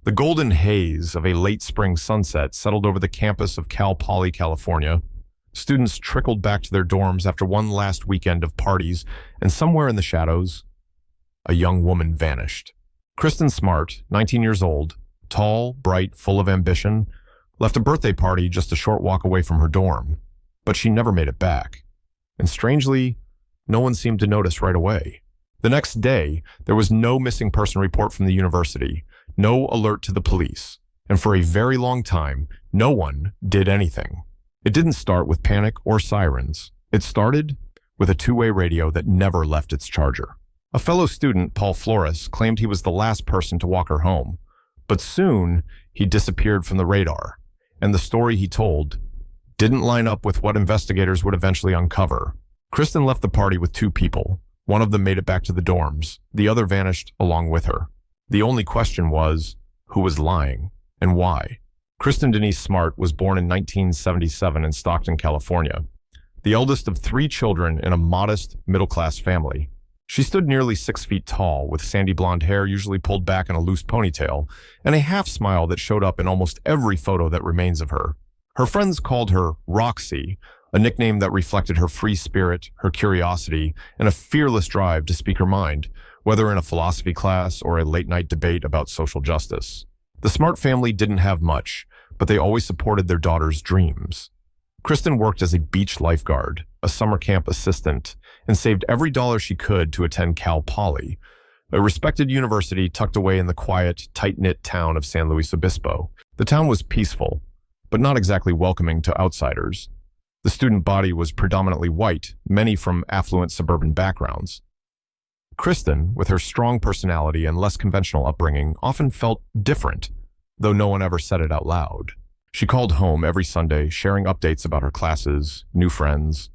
The golden haze of a late spring sunset settled over the campus of Cal Poly, California. Students trickled back to their dorms after one last weekend of parties, and somewhere in the shadows, a young woman vanished. Kristin Smart, 19 years old, tall, bright, full of ambition, left a birthday party just a short walk away from her dorm, but she never made it back. And strangely, no one seemed to notice right away. The next day, there was no missing person report from the university, no alert to the police, and for a very long time, no one did anything. It didn't start with panic or sirens. It started with a two-way radio that never left its charger. A fellow student, Paul Flores, claimed he was the last person to walk her home, but soon he disappeared from the radar, and the story he told didn't line up with what investigators would eventually uncover. Kristin left the party with two people. One of them made it back to the dorms. The other vanished along with her. The only question was, who was lying and why? Kristin Denise Smart was born in 1977 in Stockton, California, the eldest of three children in a modest, middle-class family. She stood nearly 6 feet tall, with sandy blonde hair usually pulled back in a loose ponytail, and a half-smile that showed up in almost every photo that remains of her. Her friends called her Roxy, a nickname that reflected her free spirit, her curiosity, and a fearless drive to speak her mind, whether in a philosophy class or a late-night debate about social justice. The Smart family didn't have much, but they always supported their daughter's dreams. Kristin worked as a beach lifeguard, a summer camp assistant, and saved every dollar she could to attend Cal Poly, a respected university tucked away in the quiet, tight-knit town of San Luis Obispo. The town was peaceful, but not exactly welcoming to outsiders. The student body was predominantly white, many from affluent suburban backgrounds. Kristin, with her strong personality and less conventional upbringing, often felt different, though no one ever said it out loud. She called home every Sunday, sharing updates about her classes, new friends,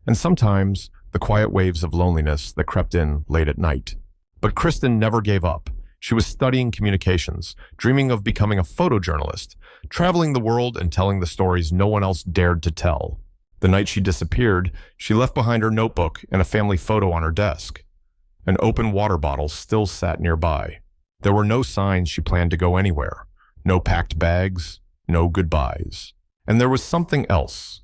and sometimes the quiet waves of loneliness that crept in late at night. But Kristin never gave up. She was studying communications, dreaming of becoming a photojournalist, traveling the world and telling the stories no one else dared to tell. The night she disappeared, she left behind her notebook and a family photo on her desk. An open water bottle still sat nearby. There were no signs she planned to go anywhere. No packed bags, no goodbyes. And there was something else.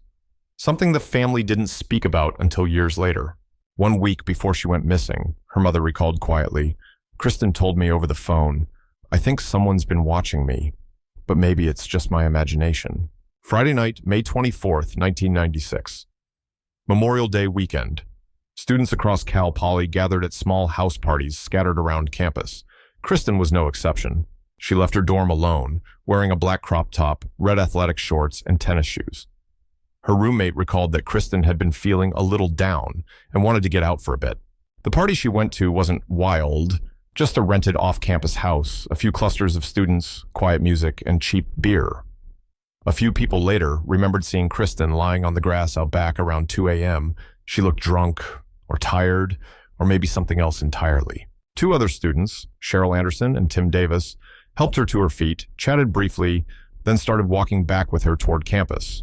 Something the family didn't speak about until years later. 1 week before she went missing, her mother recalled quietly, Kristin told me over the phone, "I think someone's been watching me, but maybe it's just my imagination." Friday night, May 24th, 1996. Memorial Day weekend. Students across Cal Poly gathered at small house parties scattered around campus. Kristin was no exception. She left her dorm alone, wearing a black crop top, red athletic shorts, and tennis shoes. Her roommate recalled that Kristin had been feeling a little down and wanted to get out for a bit. The party she went to wasn't wild, just a rented off-campus house, a few clusters of students, quiet music, and cheap beer. A few people later remembered seeing Kristin lying on the grass out back around 2 a.m. She looked drunk, or tired, or maybe something else entirely. Two other students, Cheryl Anderson and Tim Davis, helped her to her feet, chatted briefly, then started walking back with her toward campus.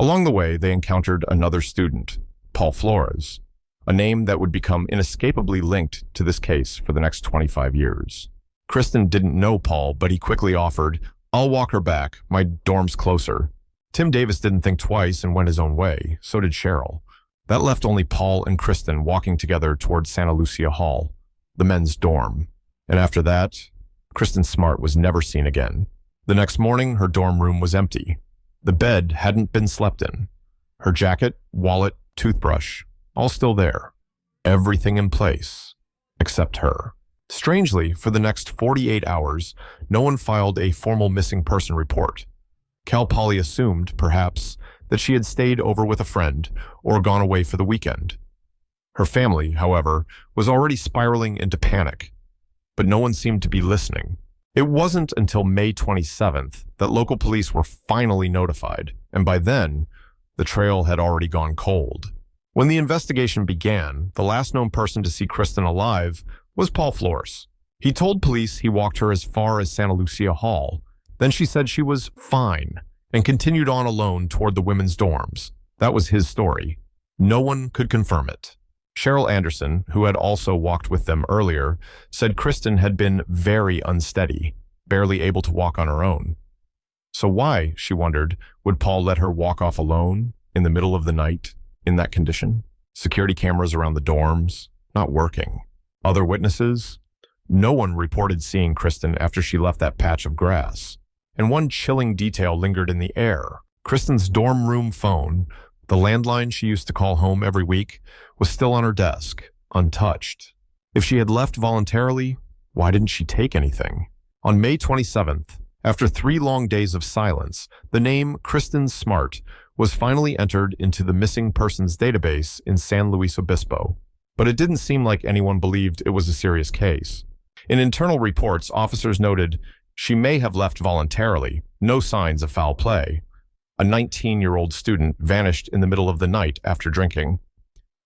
Along the way, they encountered another student, Paul Flores, a name that would become inescapably linked to this case for the next 25 years. Kristin didn't know Paul, but he quickly offered, "I'll walk her back, my dorm's closer." Tim Davis didn't think twice and went his own way, so did Cheryl. That left only Paul and Kristin walking together toward Santa Lucia Hall, the men's dorm. And after that, Kristin Smart was never seen again. The next morning, her dorm room was empty. The bed hadn't been slept in. Her jacket, wallet, toothbrush, all still there. Everything in place, except her. Strangely, for the next 48 hours, no one filed a formal missing person report. Cal Poly assumed, perhaps, that she had stayed over with a friend or gone away for the weekend. Her family, however, was already spiraling into panic, but no one seemed to be listening. It wasn't until May 27th that local police were finally notified, and by then, the trail had already gone cold. When the investigation began, the last known person to see Kristin alive was Paul Flores. He told police he walked her as far as Santa Lucia Hall. Then she said she was fine and continued on alone toward the women's dorms. That was his story. No one could confirm it. Cheryl Anderson, who had also walked with them earlier, said Kristin had been very unsteady. barely able to walk on her own. So why, she wondered, would Paul let her walk off alone in the middle of the night in that condition? Security cameras around the dorms, not working. Other witnesses? No one reported seeing Kristin after she left that patch of grass. And one chilling detail lingered in the air. Kristin's dorm room phone, the landline she used to call home every week, was still on her desk, untouched. If she had left voluntarily, why didn't she take anything? On May 27th, after 3 long days of silence, the name Kristin Smart was finally entered into the missing persons database in San Luis Obispo. But it didn't seem like anyone believed it was a serious case. In internal reports, officers noted she may have left voluntarily, no signs of foul play. A 19-year-old student vanished in the middle of the night after drinking,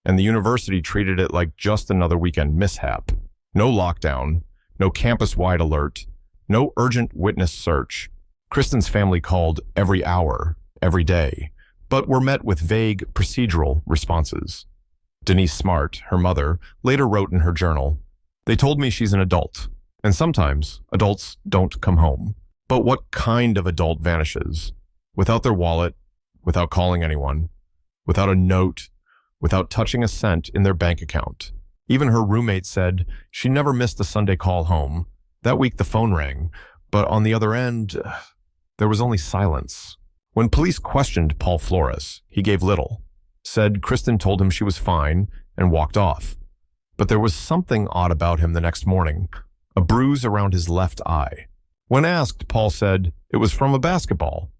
and the university treated it like just another weekend mishap. No lockdown, no campus-wide alert, no urgent witness search. Kristin's family called every hour, every day, but were met with vague procedural responses. Denise Smart, her mother, later wrote in her journal, "They told me she's an adult, and sometimes adults don't come home. But what kind of adult vanishes? Without their wallet, without calling anyone, without a note, without touching a cent in their bank account." Even her roommate said she never missed a Sunday call home. That week the phone rang, but on the other end, there was only silence. When police questioned Paul Flores, he gave little, said Kristin told him she was fine, and walked off. But there was something odd about him the next morning, a bruise around his left eye. When asked, Paul said it was from a basketball,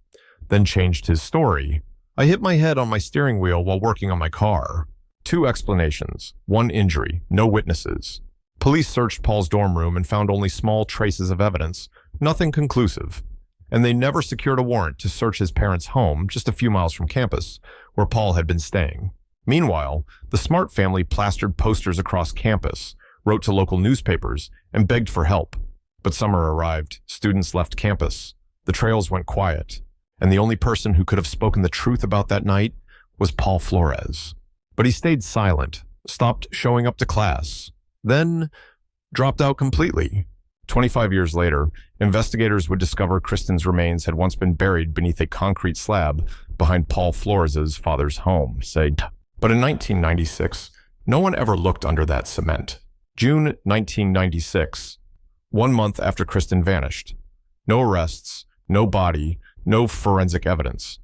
then changed his story. "I hit my head on my steering wheel while working on my car." 2 explanations, 1 injury, no witnesses. Police searched Paul's dorm room and found only small traces of evidence, nothing conclusive. And they never secured a warrant to search his parents' home just a few miles from campus, where Paul had been staying. Meanwhile, the Smart family plastered posters across campus, wrote to local newspapers, and begged for help. But summer arrived, students left campus, the trails went quiet, and the only person who could have spoken the truth about that night was Paul Flores. But he stayed silent, stopped showing up to class, then dropped out completely. 25 years later, investigators would discover Kristin's remains had once been buried beneath a concrete slab behind Paul Flores' father's home, But in 1996, no one ever looked under that cement. June 1996, 1 month after Kristin vanished. No arrests, no body, no forensic evidence.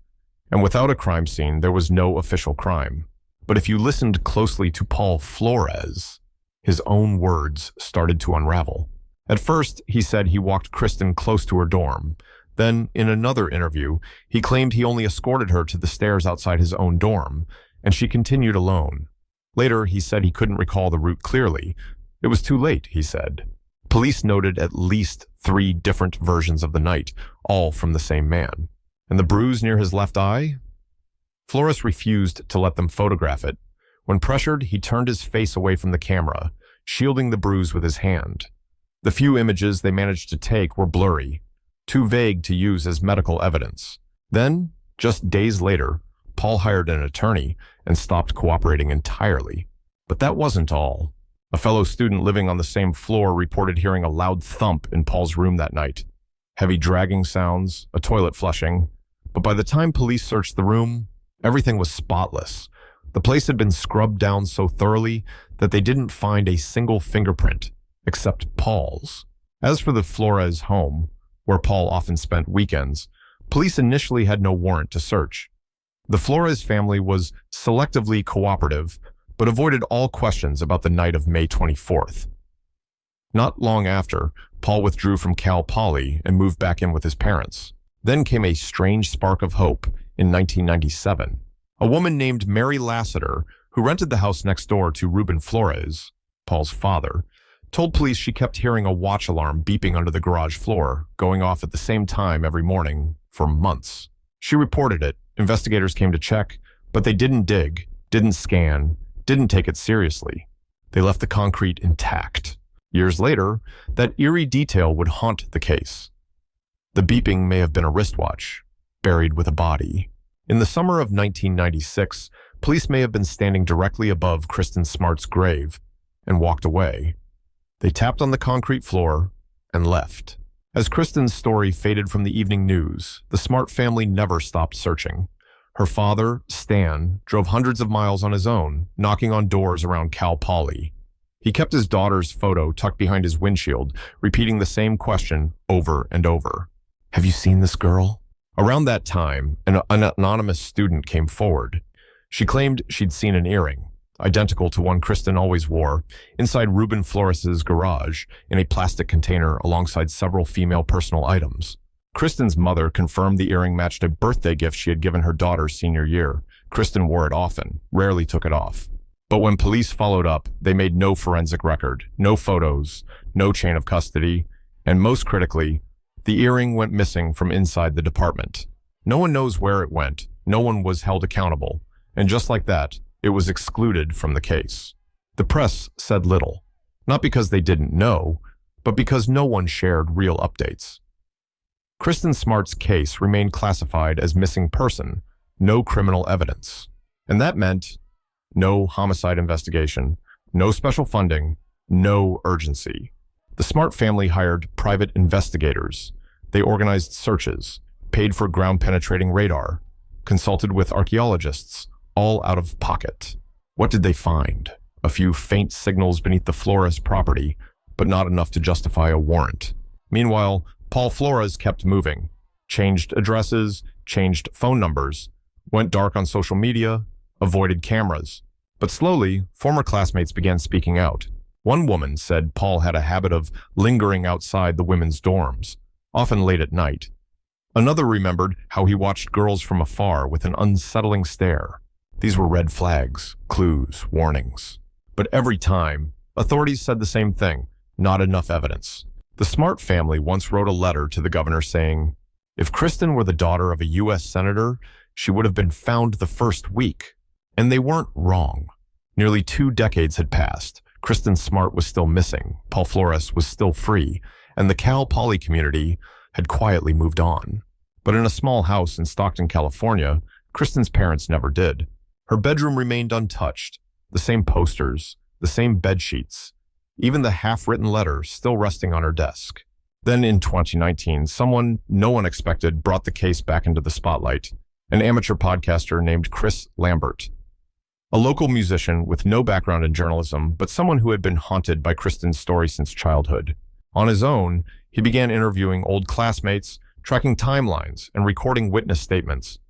And without a crime scene, there was no official crime. But if you listened closely to Paul Flores, his own words started to unravel. At first, he said he walked Kristin close to her dorm. Then, in another interview, he claimed he only escorted her to the stairs outside his own dorm, and she continued alone. Later, he said he couldn't recall the route clearly. It was too late, he said. Police noted at least 3 different versions of the night, all from the same man. And the bruise near his left eye? Flores refused to let them photograph it. When pressured, he turned his face away from the camera, shielding the bruise with his hand. The few images they managed to take were blurry, too vague to use as medical evidence. Then, just days later, Paul hired an attorney and stopped cooperating entirely. But that wasn't all. A fellow student living on the same floor reported hearing a loud thump in Paul's room that night. Heavy dragging sounds, a toilet flushing. But by the time police searched the room, everything was spotless. The place had been scrubbed down so thoroughly that they didn't find a single fingerprint, except Paul's. As for the Flores home, where Paul often spent weekends, police initially had no warrant to search. The Flores family was selectively cooperative, but avoided all questions about the night of May 24th. Not long after, Paul withdrew from Cal Poly and moved back in with his parents. Then came a strange spark of hope in 1997. A woman named Mary Lassiter, who rented the house next door to Ruben Flores, Paul's father, told police she kept hearing a watch alarm beeping under the garage floor, going off at the same time every morning for months. She reported it. Investigators came to check, but they didn't dig, didn't scan, didn't take it seriously. They left the concrete intact. Years later, that eerie detail would haunt the case. The beeping may have been a wristwatch, buried with a body. In the summer of 1996, police may have been standing directly above Kristin Smart's grave and walked away. They tapped on the concrete floor and left. As Kristin's story faded from the evening news, the Smart family never stopped searching. Her father, Stan, drove hundreds of miles on his own, knocking on doors around Cal Poly. He kept his daughter's photo tucked behind his windshield, repeating the same question over and over. Have you seen this girl? Around that time, an anonymous student came forward. She claimed she'd seen an earring, identical to one Kristin always wore, inside Ruben Flores's garage in a plastic container alongside several female personal items. Kristin's mother confirmed the earring matched a birthday gift she had given her daughter senior year. Kristin wore it often, rarely took it off. But when police followed up, they made no forensic record, no photos, no chain of custody, and most critically, the earring went missing from inside the department. No one knows where it went, no one was held accountable, and just like that, it was excluded from the case. The press said little, not because they didn't know, but because no one shared real updates. Kristin Smart's case remained classified as missing person, no criminal evidence. And that meant no homicide investigation, no special funding, no urgency. The Smart family hired private investigators. They organized searches, paid for ground-penetrating radar, consulted with archaeologists, all out of pocket. What did they find? A few faint signals beneath the Flores property, but not enough to justify a warrant. Meanwhile, Paul Flores kept moving, changed addresses, changed phone numbers, went dark on social media, avoided cameras. But slowly, former classmates began speaking out. One woman said Paul had a habit of lingering outside the women's dorms, often late at night. Another remembered how he watched girls from afar with an unsettling stare. These were red flags, clues, warnings. But every time, authorities said the same thing, not enough evidence. The Smart family once wrote a letter to the governor saying, if Kristin were the daughter of a U.S. senator, she would have been found the first week. And they weren't wrong. Nearly 2 decades had passed. Kristin Smart was still missing, Paul Flores was still free, and the Cal Poly community had quietly moved on. But in a small house in Stockton, California, Kristin's parents never did. Her bedroom remained untouched, the same posters, the same bed sheets, even the half-written letter still resting on her desk. Then in 2019, someone no one expected brought the case back into the spotlight, an amateur podcaster named Chris Lambert. A local musician with no background in journalism, but someone who had been haunted by Kristin's story since childhood. On his own, he began interviewing old classmates, tracking timelines, and recording witness statements.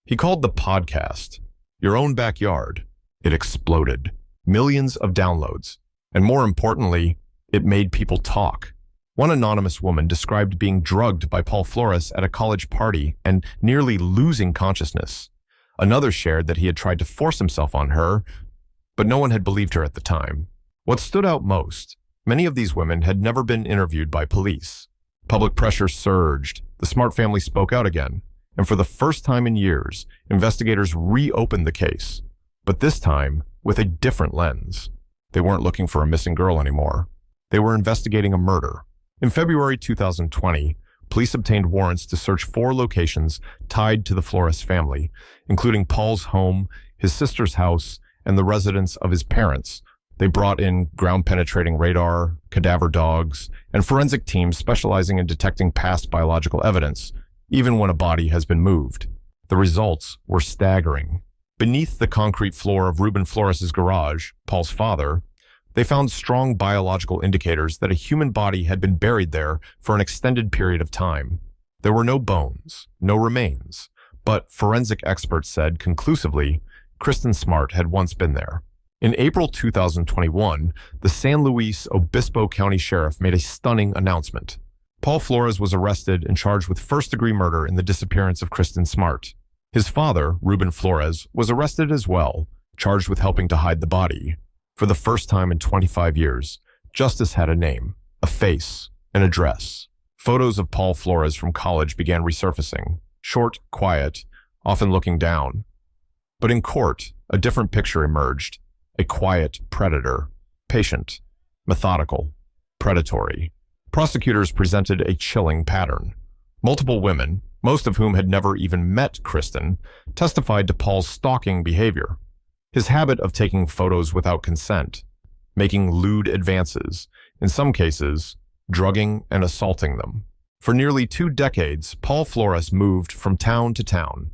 He called the podcast Your Own Backyard. It exploded. Millions of downloads. And more importantly, it made people talk. One anonymous woman described being drugged by Paul Flores at a college party and nearly losing consciousness. Another shared that he had tried to force himself on her, but no one had believed her at the time. What stood out most, many of these women had never been interviewed by police. Public pressure surged. The Smart family spoke out again. And for the first time in years, investigators reopened the case. But this time, with a different lens. They weren't looking for a missing girl anymore. They were investigating a murder. In February 2020, police obtained warrants to search 4 locations tied to the Flores family, including Paul's home, his sister's house, and the residence of his parents. They brought in ground-penetrating radar, cadaver dogs, and forensic teams specializing in detecting past biological evidence, even when a body has been moved. The results were staggering. Beneath the concrete floor of Ruben Flores's garage, Paul's father, they found strong biological indicators that a human body had been buried there for an extended period of time. There were no bones, no remains, but forensic experts said conclusively, Kristin Smart had once been there. In April 2021, the San Luis Obispo County Sheriff made a stunning announcement. Paul Flores was arrested and charged with first-degree murder in the disappearance of Kristin Smart. His father, Ruben Flores, was arrested as well, charged with helping to hide the body. For the first time in 25 years, justice had a name, a face, an address. Photos of Paul Flores from college began resurfacing, short, quiet, often looking down. But in court, a different picture emerged, a quiet predator, patient, methodical, predatory. Prosecutors presented a chilling pattern. Multiple women, most of whom had never even met Kristin, testified to Paul's stalking behavior. His habit of taking photos without consent, making lewd advances, in some cases, drugging and assaulting them. For nearly 2 decades, Paul Flores moved from town to town.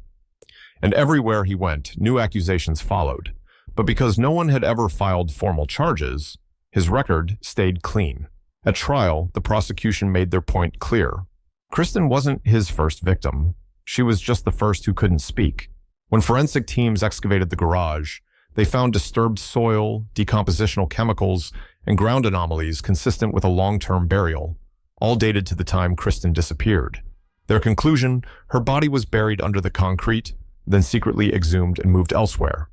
And everywhere he went, new accusations followed. But because no one had ever filed formal charges, his record stayed clean. At trial, the prosecution made their point clear. Kristin wasn't his first victim. She was just the first who couldn't speak. When forensic teams excavated the garage, they found disturbed soil, decompositional chemicals, and ground anomalies consistent with a long-term burial, all dated to the time Kristin disappeared. Their conclusion: her body was buried under the concrete, then secretly exhumed and moved elsewhere.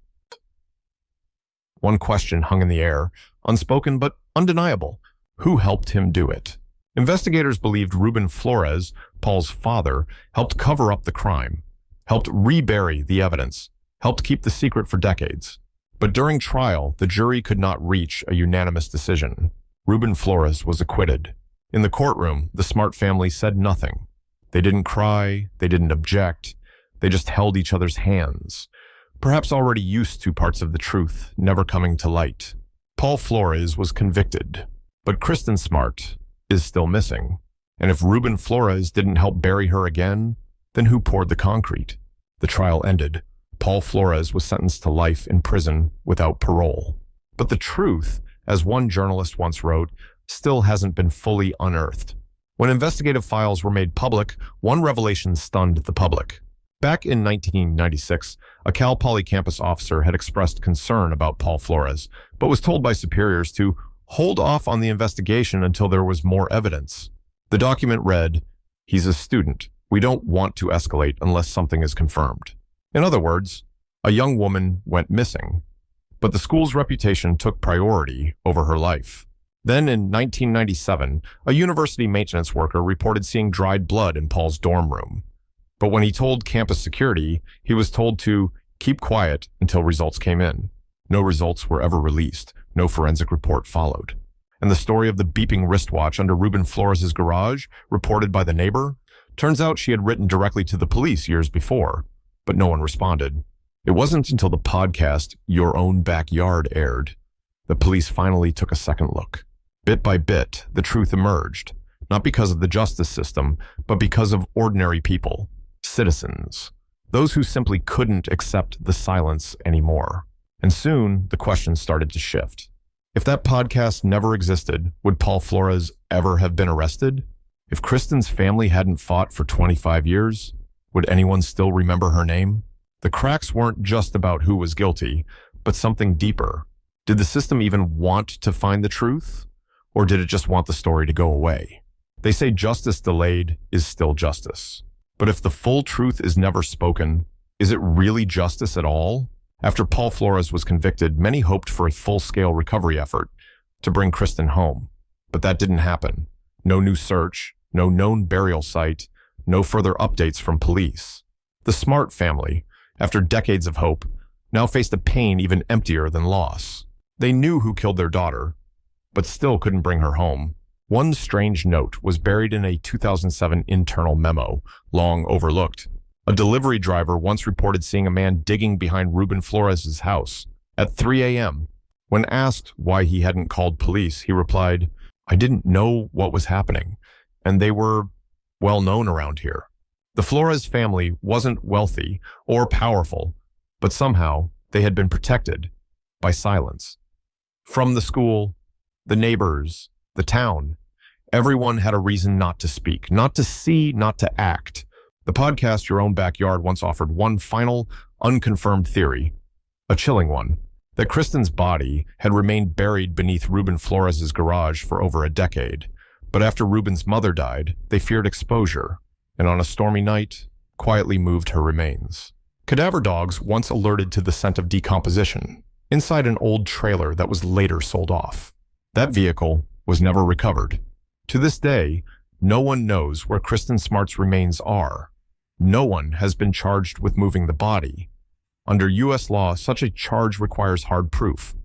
One question hung in the air, unspoken but undeniable. Who helped him do it? Investigators believed Ruben Flores, Paul's father, helped cover up the crime, helped rebury the evidence, helped keep the secret for decades. But during trial, the jury could not reach a unanimous decision. Ruben Flores was acquitted. In the courtroom, the Smart family said nothing. They didn't cry, they didn't object, they just held each other's hands, perhaps already used to parts of the truth never coming to light. Paul Flores was convicted, but Kristin Smart is still missing. And if Ruben Flores didn't help bury her again, then who poured the concrete? The trial ended. Paul Flores was sentenced to life in prison without parole. But the truth, as one journalist once wrote, still hasn't been fully unearthed. When investigative files were made public, one revelation stunned the public. Back in 1996, a Cal Poly campus officer had expressed concern about Paul Flores, but was told by superiors to hold off on the investigation until there was more evidence. The document read, "He's a student. We don't want to escalate unless something is confirmed." In other words, a young woman went missing, but the school's reputation took priority over her life. Then in 1997, a university maintenance worker reported seeing dried blood in Paul's dorm room. But when he told campus security, he was told to keep quiet until results came in. No results were ever released. No forensic report followed. And the story of the beeping wristwatch under Ruben Flores' garage, reported by the neighbor, turns out she had written directly to the police years before, but no one responded. It wasn't until the podcast Your Own Backyard aired that police finally took a second look. Bit by bit, the truth emerged, not because of the justice system, but because of ordinary people, citizens, those who simply couldn't accept the silence anymore. And soon, the questions started to shift. If that podcast never existed, would Paul Flores ever have been arrested? If Kristin's family hadn't fought for 25 years, would anyone still remember her name? The cracks weren't just about who was guilty, but something deeper. Did the system even want to find the truth? Or did it just want the story to go away? They say justice delayed is still justice. But if the full truth is never spoken, is it really justice at all? After Paul Flores was convicted, many hoped for a full-scale recovery effort to bring Kristin home. But that didn't happen. No new search, no known burial site, no further updates from police. The Smart family, after decades of hope, now faced a pain even emptier than loss. They knew who killed their daughter, but still couldn't bring her home. One strange note was buried in a 2007 internal memo, long overlooked. A delivery driver once reported seeing a man digging behind Ruben Flores' house at 3 a.m. When asked why he hadn't called police, he replied, "I didn't know what was happening, and they were well known around here." The Flores family wasn't wealthy or powerful, but somehow they had been protected by silence. From the school, the neighbors, the town, everyone had a reason not to speak, not to see, not to act. The podcast Your Own Backyard once offered one final, unconfirmed theory, a chilling one, that Kristin's body had remained buried beneath Ruben Flores' garage for over a decade. But after Ruben's mother died, they feared exposure, and on a stormy night, quietly moved her remains. Cadaver dogs once alerted to the scent of decomposition inside an old trailer that was later sold off. That vehicle was never recovered. To this day, no one knows where Kristin Smart's remains are. No one has been charged with moving the body. Under U.S. law, such a charge requires hard proof.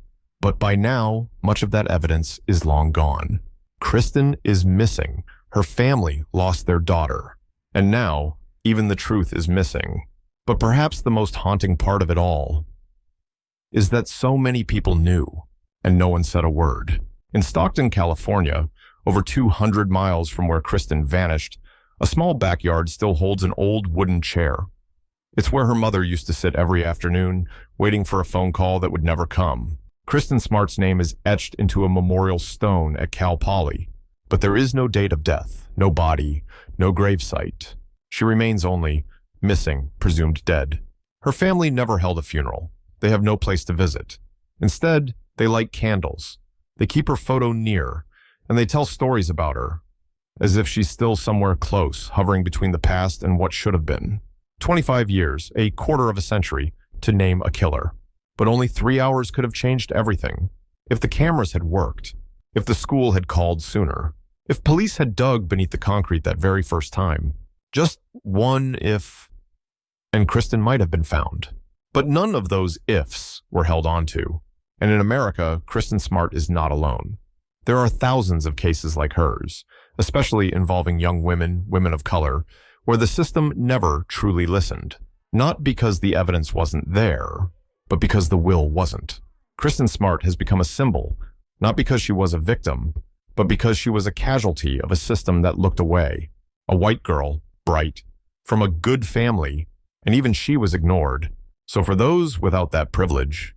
But by now, much of that evidence is long gone. Kristin is missing. Her family lost their daughter. And now, even the truth is missing. But perhaps the most haunting part of it all is that so many people knew, and no one said a word. In Stockton, California, over 200 miles from where Kristin vanished, A small backyard still holds an old wooden chair. It's where her mother used to sit every afternoon, waiting for a phone call that would never come. Kristin Smart's name is etched into a memorial stone at Cal Poly, but there is no date of death, no body, no gravesite. She remains only missing, presumed dead. Her family never held a funeral. They have no place to visit. Instead, they light candles. They keep her photo near, and they tell stories about her, as if she's still somewhere close, hovering between the past and what should have been. 25 years, a quarter of a century, to name a killer. But only 3 hours could have changed everything. If the cameras had worked, if the school had called sooner, if police had dug beneath the concrete that very first time. Just one if, and Kristin might have been found. But none of those ifs were held onto. And in America, Kristin Smart is not alone. There are thousands of cases like hers, especially involving young women, women of color, where the system never truly listened. Not because the evidence wasn't there, but because the will wasn't. Kristin Smart has become a symbol, not because she was a victim, but because she was a casualty of a system that looked away. A white girl, bright, from a good family, and even she was ignored. So for those without that privilege,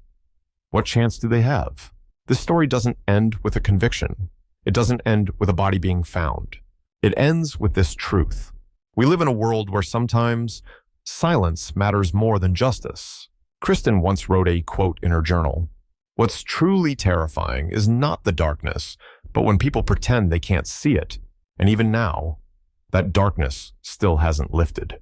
what chance do they have? This story doesn't end with a conviction. It doesn't end with a body being found. It ends with this truth. We live in a world where sometimes silence matters more than justice. Kristin once wrote a quote in her journal. What's truly terrifying is not the darkness, but when people pretend they can't see it. And even now, that darkness still hasn't lifted.